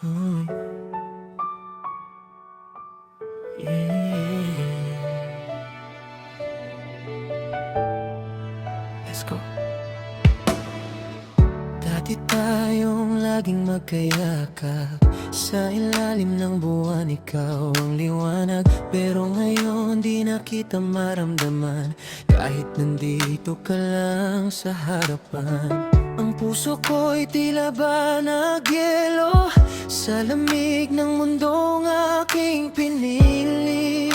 Mm. Yeah. Let's go. Dati tayong laging magkayakap, sa ilalim ng buwan ikaw ang liwanag. Pero ngayon di na kita maramdaman, kahit nandito ka lang sa harapan. Ang puso ko'y tila ba nagyelo sa lamig ng mundong aking pinili.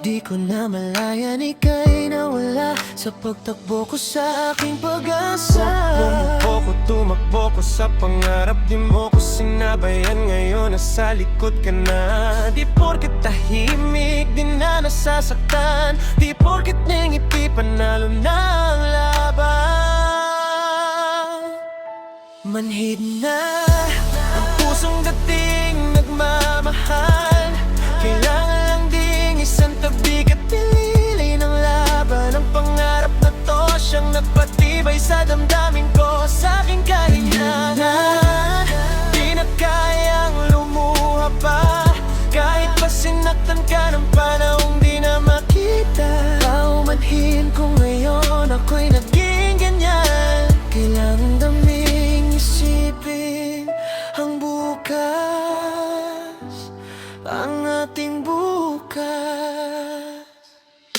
Di ko na malayan, ika'y nawala sa pagtakbo ko sa aking pag-asa. Bumuko ko, tumakbo ko sa pangarap, di mo ko sinabayan. Ngayon nasa likod ka na. Di porket tahimik, di na nasasaktan. Di porket ningipi, panalo na ang laban. Manhid na Ang pusong dating nagmamahal, kailangan lang ding isang tabig at pinili ng laban. Ang pangarap na to, siyang nagpatibay sa damdamin ko, sa aking kahinangan. Di na kayang lumuha pa, kahit pa sinaktan ka ng panahong di na makita. paumanhin ko ngayon, ako'y naging ganyan. Kailangan daming isipin ang bukas, ang ating bukas.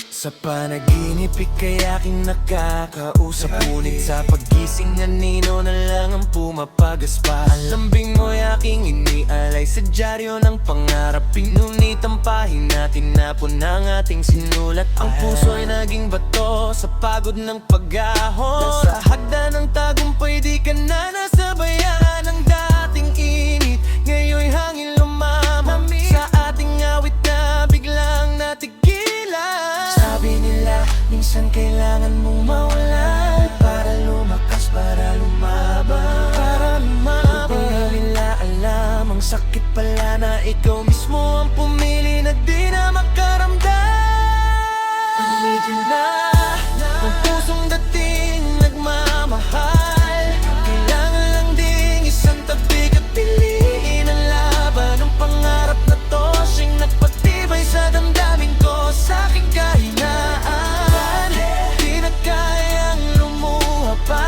Sa panaginip ika'y aking nakakausap, ngunit sa pagising anino na lang ang pumapagaspa. Ang lambing mo'y aking inialay sa dyaryo ng pangarap. Pinunit ang pahina, tinapon ang ating sinulat. Ang puso'y naging bato sa pagod ng pag-ahon. Nasa hagdan ng tagumpay, di ka na nasabayan. Ang dating init, ngayon'y hangin lumamang sa ating awit na biglang natigilan. Sabi nila, minsan kailangan mong mawala para lumakas, para lumaban, Para lumaban. Di nila alam, ang sakit pala na ikaw mismo ang pumili na di na makaramdam. Medyo na ang pusong dating nagmamahal, kailangan lang ding isang tabig at piliin ang laban. Ang pangarap na to, siyang nagpatibay sa damdamin ko, sa aking kahinaan. Di na kayang lumuha pa,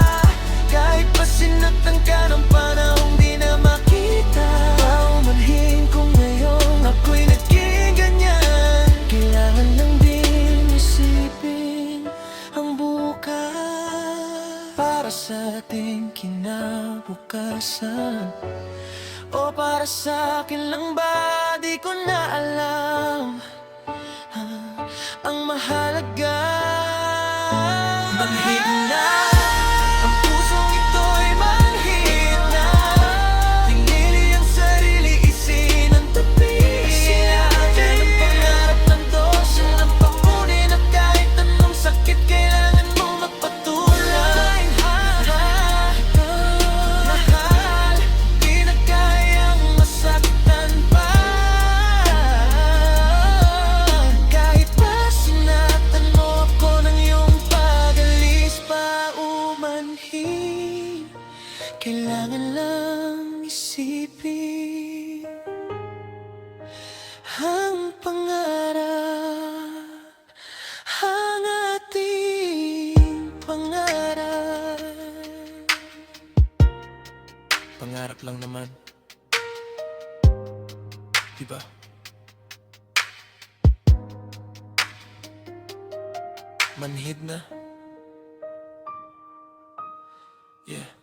kahit pa sinaktan ka ng panahong di na makita. Paumanhin ko ngayon, Ako'y naging ganyan. kailangan lang din isipin ang bukas, para sa ating kinabukasan. O para sa akin lang ba, di ko na alam. Ang mahalaga, Manhid na ang pusong ito'y manhid na. Pinili ang sarili, isinantabi. Sinadya ng pangarap ng dosya ng pamunin, at kahit anong sakit kailangan mong magpatuloy. Mahal, di na kayang masaktan pa, kahit pa sinaktan mo ako ng iyong pag-alis. paumanhin, kailangan lang isipin ang pangarap, ang ating pangarap. Pangarap lang naman, diba? Manhid na. Yeah.